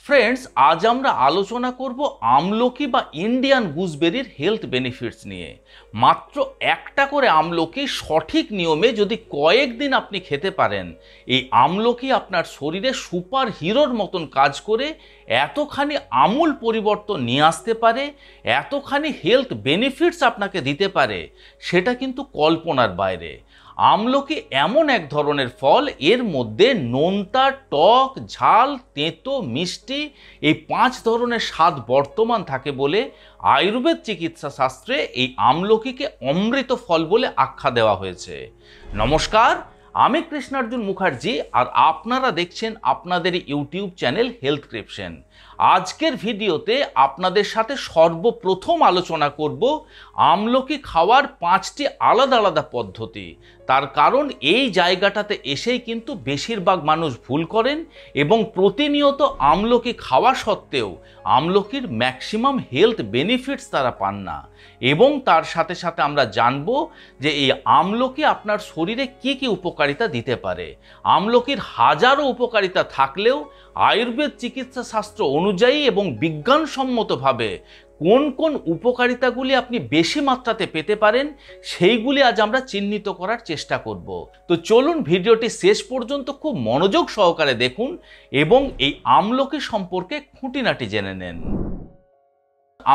Friends, আজ আমরা আলোচনা করব আমলকি বা ইন্ডিয়ান গুজবেরির হেলথ বেনিফিটস নিয়ে। মাত্র একটা করে আমলকি সঠিক নিয়মে যদি কয়েকদিন আপনি খেতে পারেন, এই আমলকি আপনার শরীরে সুপার হিরোর মতন কাজ করে এতখানি আমূল পরিবর্তন নিয়ে আসতে পারে, এতখানি হেলথ বেনিফিটস আপনাকে দিতে পারে, সেটা কিন্তু কল্পনার বাইরে। আমলকি এমন এক ধরনের ফল, এর মধ্যে নোনতা, টক, ঝাল, তেঁতো, মিষ্টি এই 5 ধরনের স্বাদ বর্তমান থাকে বলে আয়ুর্বেদ চিকিৎসা শাস্ত্রে এই আমলকিকে অমৃত ফল বলে আখ্যা দেওয়া হয়েছে। নমস্কার, আমি কৃষ্ণার্জুন মুখার্জি আর আপনারা দেখছেন আপনাদের ইউটিউব চ্যানেল হেলথ ক্রিপশন। আজকের ভিডিওতে আপনাদের সাথে সর্বপ্রথম আলোচনা করব আমলকি খাওয়ার 5টি আলাদা আলাদা পদ্ধতি। তার কারণ এই জায়গাটাতে এসেই কিন্তু বেশিরভাগ মানুষ ভুল করেন এবং প্রতিনিয়ত আমলকি খাওয়া সত্ত্বেও আমলকির ম্যাক্সিমাম হেলথ বেনিফিটস তারা পান না। এবং তার সাথে সাথে আমরা জানব যে এই আমলকি আপনার শরীরে কি কি উপকারিতা দিতে পারে। আমলকির হাজারো উপকারিতা থাকলেও আয়ুর্বেদ চিকিৎসা শাস্ত্র অনুযায়ী এবং বিজ্ঞানসম্মতভাবে কোন কোন উপকারিতাগুলি আপনি বেশি মাত্রাতে পেতে পারেন সেইগুলি আজ আমরা চিহ্নিত করার চেষ্টা করব। তো চলুন ভিডিওটি শেষ পর্যন্ত খুব মনোযোগ সহকারে দেখুন এবং এই আমলকি সম্পর্কে খুঁটিনাটি জেনে নেন।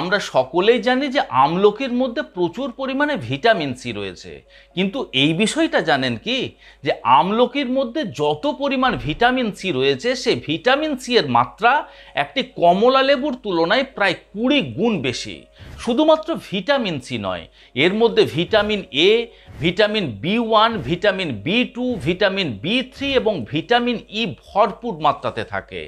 আমরা সকলেই জানি যে আমলকির মধ্যে প্রচুর পরিমাণে ভিটামিন সি রয়েছে, কিন্তু এই বিষয়টা জানেন কি যে আমলকির মধ্যে যত পরিমাণ ভিটামিন সি রয়েছে সেই ভিটামিন সি এর মাত্রা একটি কমলা লেবুর তুলনায় প্রায় 20 গুণ বেশি। শুধুমাত্র ভিটামিন সি নয়, এর মধ্যে vitamin A, vitamin B one, vitamin B two, vitamin বি3 এবং ভিটামিন ই ভরপুর মাত্রাতে থাকে।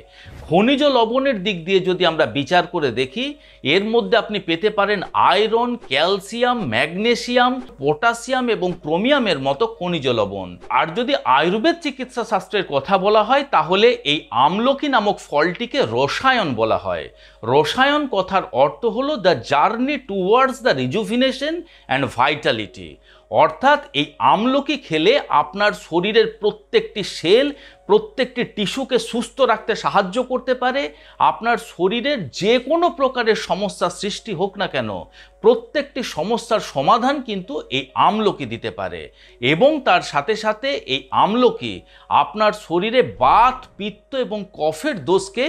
খনিজ লবণের দিক দিয়ে যদি আমরা বিচার করে দেখি, এর মধ্যে আপনি পেতে পারেন আয়রন, ক্যালসিয়াম, ম্যাগনেসিয়াম, পটাশিয়াম এবং ক্রোমিয়ামের মতো খনিজ লবণ। আর যদি আয়ুর্বেদ চিকিৎসা শাস্ত্রের কথা বলা হয়, তাহলে এই আমলকি নামক ফলটিকে রসায়ন বলা হয়। রসায়ন কথার অর্থ হলো the journey towards the rejuvenation and Vitality. অর্থাৎ এই আমলকি খেলে আপনার শরীরের প্রত্যেকটি সেল, প্রত্যেকটি টিস্যুকে সুস্থ রাখতে সাহায্য করতে পারে। আপনার শরীরের যে কোনো প্রকারের সমস্যা সৃষ্টি হোক না কেন, প্রত্যেকটি সমস্যার সমাধান কিন্তু এই আমলকি দিতে পারে। এবং তার সাথে সাথে এই আমলকি আপনার শরীরে বাত, পিত্ত এবং কফের দোষকে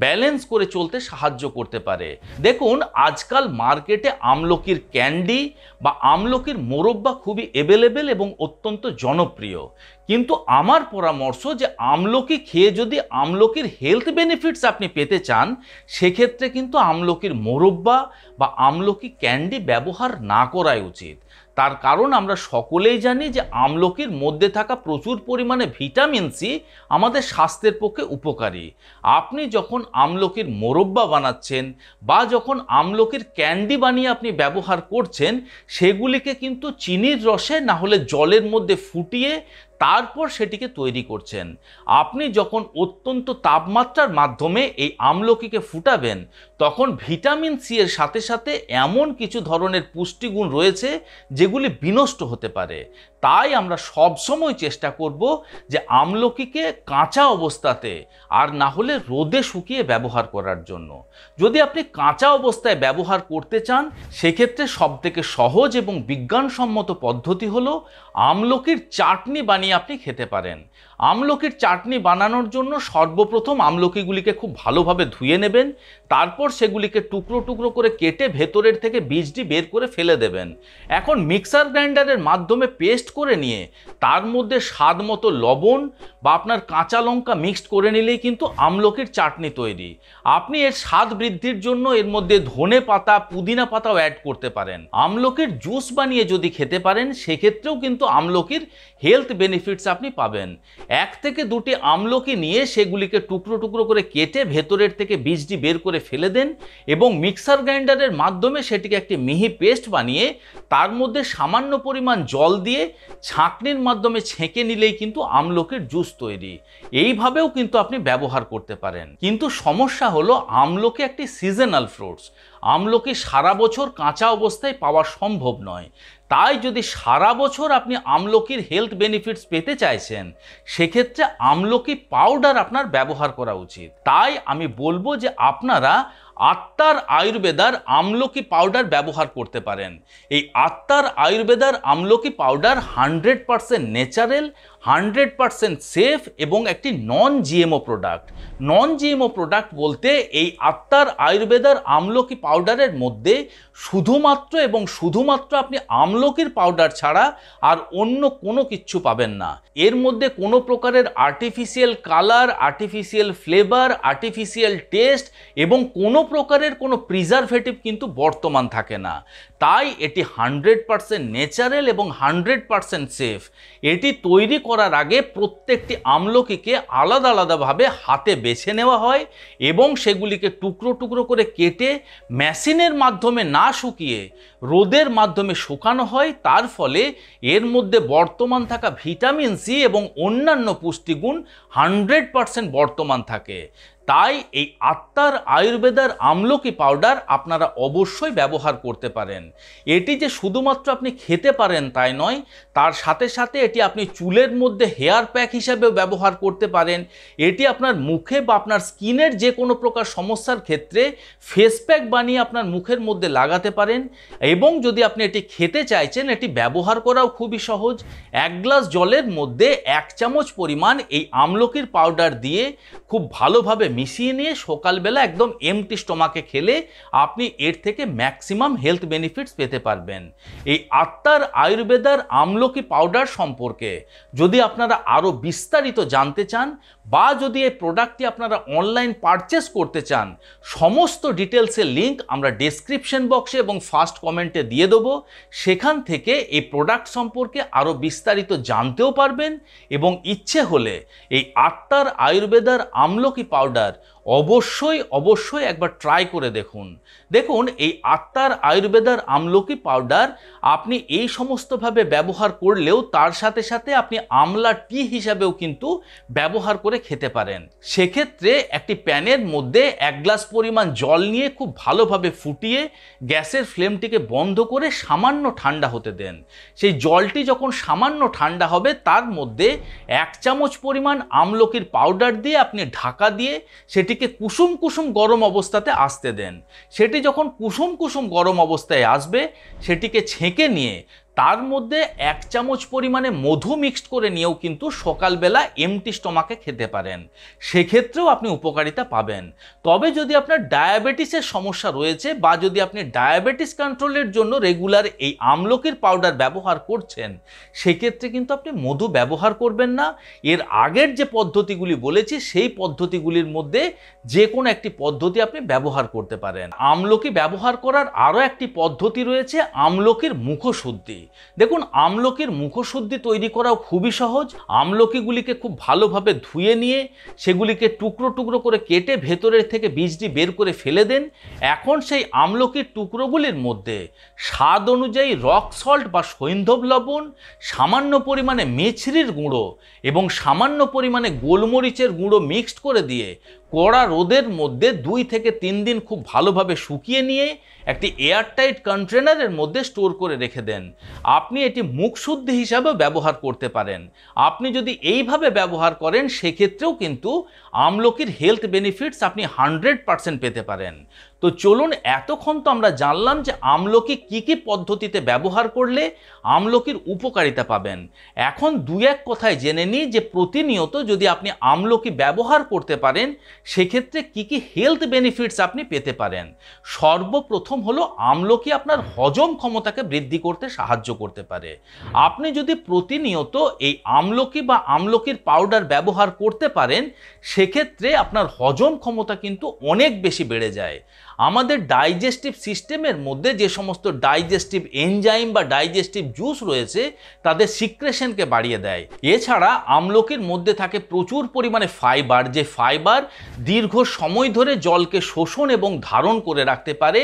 ব্যালেন্স করে চলতে সাহায্য করতে পারে। দেখুন, আজকাল মার্কেটে আমলকির ক্যান্ডি বা আমলকির মোরব্বা খুবই অ্যাভেলেবেল এবং অত্যন্ত জনপ্রিয়। কিন্তু আমার পরামর্শ যে আমলকি খেয়ে যদি আমলকির হেলথ বেনিফিটস আপনি পেতে চান, সেক্ষেত্রে কিন্তু আমলকির মোরব্বা বা আমলকি ক্যান্ডি ব্যবহার না করাই উচিত। তার কারণ আমরা সকলেই জানি যে আমলকির মধ্যে থাকা প্রচুর পরিমাণে ভিটামিন সি আমাদের স্বাস্থ্যের পক্ষে উপকারী। আপনি যখন আমলকির মোরব্বা বানাচ্ছেন বা যখন আমলকির ক্যান্ডি বানিয়ে আপনি ব্যবহার করছেন, সেগুলিকে কিন্তু চিনির রসে না হলে জলের মধ্যে ফুটিয়ে তারপর সেটিকে তৈরি করছেন। আপনি যখন অত্যন্ত তাপমাত্রার মাধ্যমে এই আমলকিকে ফুটাবেন, তখন ভিটামিন সি এর সাথে সাথে এমন কিছু ধরনের পুষ্টিগুণ রয়েছে যেগুলি বিনষ্ট হতে পারে। তাই আমরা সবসময় চেষ্টা করব যে আমলকিকে কাঁচা অবস্থাতে আর না হলে রোদে শুকিয়ে ব্যবহার করার জন্য। যদি আপনি কাঁচা অবস্থায় ব্যবহার করতে চান, সেক্ষেত্রে সবথেকে সহজ এবং বিজ্ঞানসম্মত পদ্ধতি হলো আমলকির চাটনি বানিয়ে আপনি খেতে পারেন। আমলকির চাটনি বানানোর জন্য সর্বপ্রথম আমলকিগুলিকে খুব ভালোভাবে ধুয়ে নেবেন, তারপর সেগুলিকে টুকরো টুকরো করে কেটে ভেতরের থেকে বীজটি বের করে ফেলে দেবেন। এখন মিক্সার গ্রাইন্ডারের মাধ্যমে পেস্ট করে নিয়ে তার মধ্যে স্বাদ মতো লবণ বা আপনার কাঁচা লঙ্কা মিক্সড করে নিলেই কিন্তু আমলকির চাটনি তৈরি। আপনি এর স্বাদ বৃদ্ধির জন্য এর মধ্যে ধনে পাতা, পুদিনা পাতাও অ্যাড করতে পারেন। আমলকির জুস বানিয়ে যদি খেতে পারেন, সেক্ষেত্রেও কিন্তু আমলকির হেলথ বেনিফিটস আপনি পাবেন। 1 থেকে 2টি আমলকি নিয়ে সেগুলিকে টুকরো টুকরো করে কেটে ভেতরের থেকে বীজটি বের করে ফেলে দেন এবং মিক্সার গ্রাইন্ডারের মাধ্যমে সেটিকে একটি মিহি পেস্ট বানিয়ে তার মধ্যে সামান্য পরিমাণ জল দিয়ে ছাঁকনির মাধ্যমে ছেঁকে নিলেই কিন্তু আমলকির জুস তৈরি। এইভাবেও কিন্তু আপনি ব্যবহার করতে পারেন। কিন্তু সমস্যা হলো আমলকি একটি সিজনাল ফ্রুটস। আমলকি সারা বছর কাঁচা অবস্থায় পাওয়া সম্ভব নয়। তাই যদি সারা বছর আপনি আমলকির হেলথ বেনিফিটস পেতে চাইছেন, সেক্ষেত্রে আমলকি পাউডার আপনার ব্যবহার করা উচিত। তাই আমি বলবো যে আপনারা আত্মার আয়ুর্বেদার আমলকি পাউডার ব্যবহার করতে পারেন। এই আত্মার আয়ুর্বেদার আমলকি পাউডার 100% ন্যাচারাল, 100% সেফ এবং একটি নন জিএমও প্রোডাক্ট। নন জিএমও প্রোডাক্ট বলতে এই আত্মার আয়ুর্বেদার আমলকি পাউডারের মধ্যে শুধুমাত্র আপনি আমলকির পাউডার ছাড়া আর অন্য কোনো কিচ্ছু পাবেন না। এর মধ্যে কোনো প্রকারের artificial colour, artificial flavour, artificial test এবং কোনো প্রকারের কোনো প্রিজারভেটিভ কিন্তু বর্তমান থাকে না। তাই এটি 100% ন্যাচারাল এবং 100% সেফ। এটি তৈরি করার আগে প্রত্যেকটি আমলকিকে আলাদা আলাদাভাবে হাতে বেছে নেওয়া হয় এবং সেগুলিকে টুকরো টুকরো করে কেটে মেশিনের মাধ্যমে না শুকিয়ে রোদের মাধ্যমে শুকানো হয়। তার ফলে এর মধ্যে বর্তমান থাকা ভিটামিন সি এবং অন্যান্য পুষ্টিগুণ 100% বর্তমান থাকে। তাই এই আত্মার আয়ুর্বেদার আমলকি পাউডার আপনারা অবশ্যই ব্যবহার করতে পারেন। এটি যে শুধুমাত্র আপনি খেতে পারেন তাই নয়, তার সাথে সাথে এটি আপনি চুলের মধ্যে হেয়ার প্যাক হিসাবেও ব্যবহার করতে পারেন। এটি আপনার মুখে বা আপনার স্কিনের যে কোনো প্রকার সমস্যার ক্ষেত্রে ফেস প্যাক বানিয়ে আপনার মুখের মধ্যে লাগাতে পারেন। এবং যদি আপনি এটি খেতে চাইছেন, এটি ব্যবহার করাও খুবই সহজ। 1 গ্লাস জলের মধ্যে 1 চামচ পরিমাণ এই আমলকির পাউডার দিয়ে খুব ভালোভাবে মিশিয়ে নিয়ে সকালবেলা একদম এমটি স্টমাকে খেলে আপনি এর থেকে ম্যাক্সিমাম হেলথ বেনিফিটস পেতে পারবেন। এই আত্মার আয়ুর্বেদার আমলকি পাউডার সম্পর্কে যদি আপনারা আরও বিস্তারিত জানতে চান বা যদি এই প্রোডাক্টটি আপনারা অনলাইন পারচেস করতে চান, সমস্ত ডিটেলসের লিঙ্ক আমরা ডেসক্রিপশন বক্সে এবং ফার্স্ট কমেন্টে দিয়ে দেবো। সেখান থেকে এই প্রোডাক্ট সম্পর্কে আরও বিস্তারিত জানতেও পারবেন এবং ইচ্ছে হলে এই আত্মার আয়ুর্বেদার আমলকি পাউডার অবশ্যই একবার ট্রাই করে দেখুন। এই আত্মার আয়ুর্বেদার আমলকি পাউডার আপনি এই সমস্তভাবে ব্যবহার করলেও তার সাথে সাথে আপনি আমলা টি হিসাবেও কিন্তু ব্যবহার করে খেতে পারেন। সেক্ষেত্রে একটি প্যানের মধ্যে 1 গ্লাস পরিমাণ জল নিয়ে খুব ভালোভাবে ফুটিয়ে গ্যাসের ফ্লেমটিকে বন্ধ করে সামান্য ঠান্ডা হতে দেন। সেই জলটি যখন সামান্য ঠান্ডা হবে তার মধ্যে 1 চামচ পরিমাণ আমলকির পাউডার দিয়ে আপনি ঢাকা দিয়ে সেটিকে কুসুম কুসুম গরম অবস্থাতে আসতে দেন। সেটি যখন কুসুম কুসুম গরম অবস্থায় আসবে, সেটিকে ছেঁকে নিয়ে তার মধ্যে 1 চামচ পরিমাণে মধু মিক্সড করে নিয়েও কিন্তু সকালবেলা এমটি স্টমাকে খেতে পারেন। সেক্ষেত্রেও আপনি উপকারিতা পাবেন। তবে যদি আপনার ডায়াবেটিসের সমস্যা রয়েছে বা যদি আপনি ডায়াবেটিস কন্ট্রোলের জন্য রেগুলার এই আমলকির পাউডার ব্যবহার করছেন, সেক্ষেত্রে কিন্তু আপনি মধু ব্যবহার করবেন না। এর আগের যে পদ্ধতিগুলি বলেছি সেই পদ্ধতিগুলির মধ্যে যে কোনো একটি পদ্ধতি আপনি ব্যবহার করতে পারেন। আমলকি ব্যবহার করার আরও একটি পদ্ধতি রয়েছে, আমলকির মুখশুদ্ধি। আমলকির মুখশুদ্ধি তৈরি করাও খুবই সহজ। আমলকিগুলিকে খুব ভালোভাবে ধুয়ে নিয়ে সেগুলিকে টুকরো টুকরো করে কেটে ভেতরের থেকে বীজটি বের করে ফেলে দেন। এখন সেই আমলকির টুকরোগুলির মধ্যে স্বাদ অনুযায়ী রক সল্ট বা সৈন্ধব লবণ, সামান্য পরিমাণে মেছরির গুঁড়ো এবং সামান্য পরিমাণে গোলমরিচের গুঁড়ো মিক্সড করে দিয়ে কড়া রোদের মধ্যে 2 থেকে 3 দিন খুব ভালোভাবে শুকিয়ে নিয়ে একটি এয়ারটাইট কন্টেনারের মধ্যে স্টোর করে রেখে দেন। আপনি এটি মুখ শুদ্ধি হিসাবে ব্যবহার করতে পারেন। আপনি যদি এইভাবে ব্যবহার করেন, সেক্ষেত্রেও কিন্তু আমলকির হেলথ বেনিফিটস আপনি 100% পেতে পারেন। তো চলুন, এতক্ষণ তো আমরা জানলাম যে আমলকি কি পদ্ধতিতে ব্যবহার করলে আমলকির উপকারিতা পাবেন। এখন 2-1 কথায় জেনে নিই যে প্রতিনিয়ত যদি আপনি আমলকি ব্যবহার করতে পারেন, সেক্ষেত্রে কি হেলথ বেনিফিটস আপনি পেতে পারেন। সর্বপ্রথম হলো, আমলকি আপনার হজম ক্ষমতাকে বৃদ্ধি করতে সাহায্য করতে পারে। আপনি যদি প্রতিনিয়ত এই আমলকি বা আমলকির পাউডার ব্যবহার করতে পারেন, সেক্ষেত্রে আপনার হজম ক্ষমতা কিন্তু অনেক বেশি বেড়ে যায়। আমাদের ডাইজেস্টিভ সিস্টেমের মধ্যে যে সমস্ত ডাইজেস্টিভ এনজাইম বা ডাইজেস্টিভ জুস রয়েছে, তাদের সিক্রেশনকে বাড়িয়ে দেয়। এছাড়া আমলকির মধ্যে থাকে প্রচুর পরিমাণে ফাইবার, যে ফাইবার দীর্ঘ সময় ধরে জলকে শোষণ এবং ধারণ করে রাখতে পারে,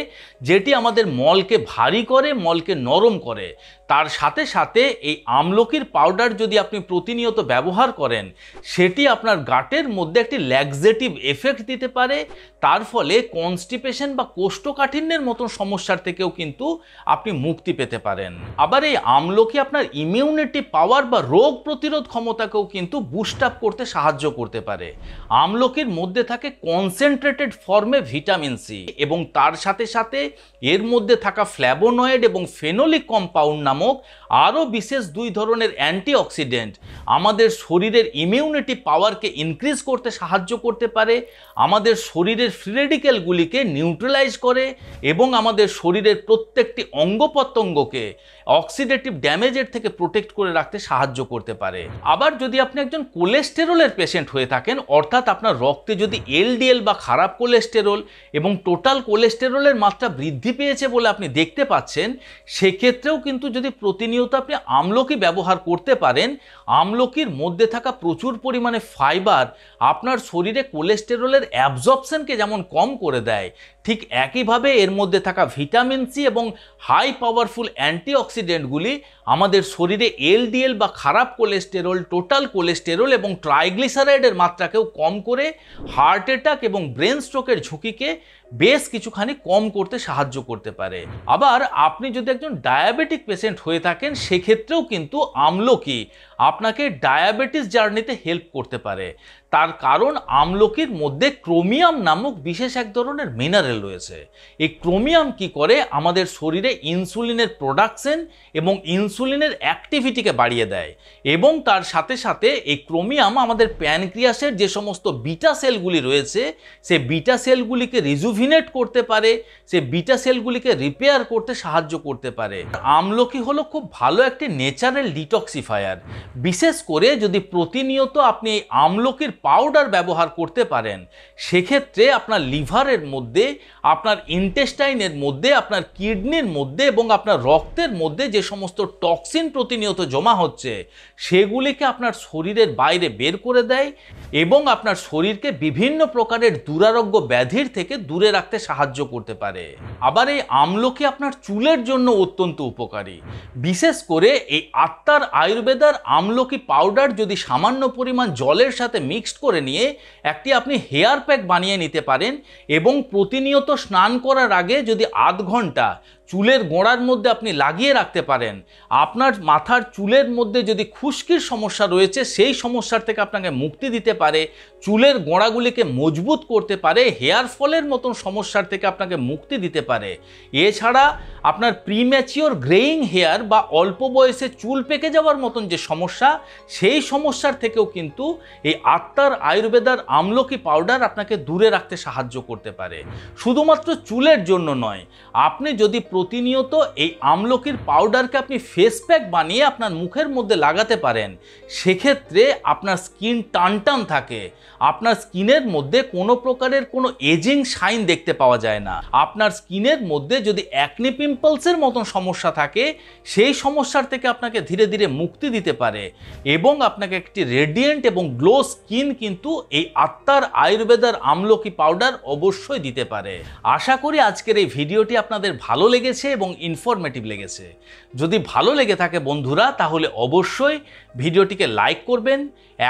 যেটি আমাদের মলকে ভারী করে, মলকে নরম করে। তার সাথে সাথে এই আমলকির পাউডার যদি আপনি প্রতিনিয়ত ব্যবহার করেন, সেটি আপনার গাটের মধ্যে একটি ল্যাক্সেটিভ এফেক্ট দিতে পারে। তার ফলে কনস্টিপেশন বা কোষ্ঠকাঠিন্যের মতন সমস্যার থেকেও কিন্তু আপনি মুক্তি পেতে পারেন। আবার এই আমলকি আপনার ইমিউনিটি পাওয়ার বা রোগ প্রতিরোধ ক্ষমতাকেও কিন্তু বুস্ট আপ করতে সাহায্য করতে পারে। আমলকির মধ্যে থাকে কনসেন্ট্রেটেড ফর্মে ভিটামিন সি, এবং তার সাথে সাথে এর মধ্যে থাকা ফ্ল্যাভোনয়েড এবং ফেনোলিক কম্পাউন্ড নামক আরও বিশেষ দুই ধরনের অ্যান্টিঅক্সিডেন্ট আমাদের শরীরের ইমিউনিটি পাওয়ারকে ইনক্রিজ করতে সাহায্য করতে পারে, আমাদের শরীরের ফ্রি রেডিক্যালগুলিকে নিউট্রালাইজ করে এবং আমাদের শরীরের প্রত্যেকটি অঙ্গ প্রত্যঙ্গকে অক্সিডেটিভ ড্যামেজের থেকে প্রোটেক্ট করে রাখতে সাহায্য করতে পারে। আবার যদি আপনি একজন কোলেস্টেরলের পেশেন্ট হয়ে থাকেন, অর্থাৎ আপনার রক্তে যদি এলডিএল বা খারাপ কোলেস্টেরল এবং টোটাল কোলেস্টেরলের মাত্রা বৃদ্ধি পেয়েছে বলে আপনি দেখতে পাচ্ছেন, সেক্ষেত্রেও কিন্তু যদি প্রতিনিয়ত আপনি আমলকি ব্যবহার করতে পারেন, আমলকির মধ্যে থাকা প্রচুর পরিমাণে ফাইবার আপনার শরীরে কোলেস্টেরলের অ্যাবজর্পশনকে যেমন কম করে দেয়, ঠিক একইভাবে এর মধ্যে থাকা ভিটামিন সি এবং হাই পাওয়ারফুল অ্যান্টিঅক্সিডেন্টগুলি আমাদের শরীরে এলডিএল বা খারাপ কোলেস্টেরল, টোটাল কোলেস্টেরল এবং ট্রাইগ্লিসারাইডের মাত্রাকেও কম করে হার্ট অ্যাটাক এবং ব্রেন স্ট্রোকের ঝুঁকিকে বেশ কিছুখানি কম করতে সাহায্য করতে পারে। আবার আপনি যদি একজন ডায়াবেটিক পেশেন্ট হয়ে থাকেন, সেক্ষেত্রেও কিন্তু আমলকি আপনাকে ডায়াবেটিস জার্নিতে হেল্প করতে পারে। তার কারণ আমলকির মধ্যে ক্রোমিয়াম নামক বিশেষ এক ধরনের মিনারেল রয়েছে। এই ক্রোমিয়াম কি করে, আমাদের শরীরে ইনসুলিনের প্রোডাকশন এবং ইনসুলিনের অ্যাক্টিভিটিকে বাড়িয়ে দেয়, এবং তার সাথে সাথে এই ক্রোমিয়াম আমাদের প্যানক্রিয়াসের যে সমস্ত বিটা সেলগুলি রয়েছে, সে বিটা সেলগুলিকে রিজুভিনেট করতে পারে, সে বিটা সেলগুলিকে রিপেয়ার করতে সাহায্য করতে পারে। আমলকি হলো খুব ভালো একটি ন্যাচারাল ডিটক্সিফায়ার। বিশেষ করে যদি প্রতিনিয়ত আপনি এই আমলকির পাউডার ব্যবহার করতে পারেন, সেক্ষেত্রে আপনার লিভারের মধ্যে, আপনার ইন্টেস্টাইনের মধ্যে, আপনার কিডনির মধ্যে এবং আপনার রক্তের মধ্যে যে সমস্ত টক্সিন প্রতিনিয়ত জমা হচ্ছে, সেগুলিকে আপনার শরীরের বাইরে বের করে দেয় এবং আপনার শরীরকে বিভিন্ন প্রকারের দুরারোগ্য ব্যাধির থেকে দূরে রাখতে সাহায্য করতে পারে। আবার এই আমলকি আপনার চুলের জন্য অত্যন্ত উপকারী। বিশেষ করে এই আত্মার আয়ুর্বেদার আমলকি পাউডার যদি সামান্য পরিমাণ জলের সাথে মিক্সড করে নিয়ে একটি আপনি হেয়ার প্যাক বানিয়ে নিতে পারেন, এবং প্রতিনিয়ত স্নান করার আগে যদি আধ ঘন্টা চুলের গোড়ার মধ্যে আপনি লাগিয়ে রাখতে পারেন, আপনার মাথার চুলের মধ্যে যদি খুশকির সমস্যা রয়েছে, সেই সমস্যার থেকে আপনাকে মুক্তি দিতে পারে, চুলের গোড়াগুলিকে মজবুত করতে পারে, হেয়ার ফলের মতন সমস্যার থেকে আপনাকে মুক্তি দিতে পারে। এছাড়া আপনার প্রিম্যাচিওর গ্রেইং হেয়ার বা অল্প বয়সে চুল পেকে যাওয়ার মতন যে সমস্যা, সেই সমস্যার থেকেও কিন্তু এই আত্মার আয়ুর্বেদার আমলকি পাউডার আপনাকে দূরে রাখতে সাহায্য করতে পারে। শুধুমাত্র চুলের জন্য নয়, আপনি যদি প্রতিনিয়ত এই আমলকির পাউডারকে আপনি ফেস প্যাক বানিয়ে আপনার মুখের মধ্যে লাগাতে পারেন, সেক্ষেত্রে আপনার স্কিন টানটান থাকে, আপনার স্কিনের মধ্যে কোনো প্রকারের কোনো এজিং সাইন দেখতে পাওয়া যায় না। আপনার স্কিনের মধ্যে যদি অ্যাকনি পিম্পলসের মতন সমস্যা থাকে, সেই সমস্যার থেকে আপনাকে ধীরে ধীরে মুক্তি দিতে পারে এবং আপনাকে একটি রেডিয়েন্ট এবং গ্লো স্কিন কিন্তু এই আত্মার আয়ুর্বেদার আমলকি পাউডার অবশ্যই দিতে পারে। আশা করি আজকের এই ভিডিওটি আপনাদের ভালো লেগেছে এবং ইনফরমেটিভ লেগেছে। যদি ভালো লেগে থাকে বন্ধুরা, তাহলে অবশ্যই ভিডিওটিকে লাইক করবেন।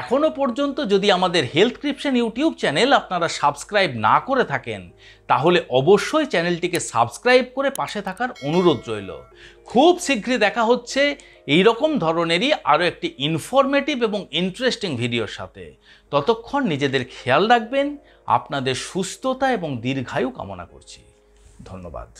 এখনো পর্যন্ত যদি আমাদের হেলথক্রিপশন ইউটিউব চ্যানেল আপনারা সাবস্ক্রাইব না করে থাকেন, তাহলে অবশ্যই চ্যানেলটিকে সাবস্ক্রাইব করে পাশে থাকার অনুরোধ রইল। খুব শীঘ্রই দেখা হচ্ছে এই রকম ধরনেরই আরও একটি ইনফরমেটিভ এবং ইন্টারেস্টিং ভিডিওর সাথে। ততক্ষণ নিজেদের খেয়াল রাখবেন। আপনাদের সুস্থতা এবং দীর্ঘায়ু কামনা করছি। ধন্যবাদ।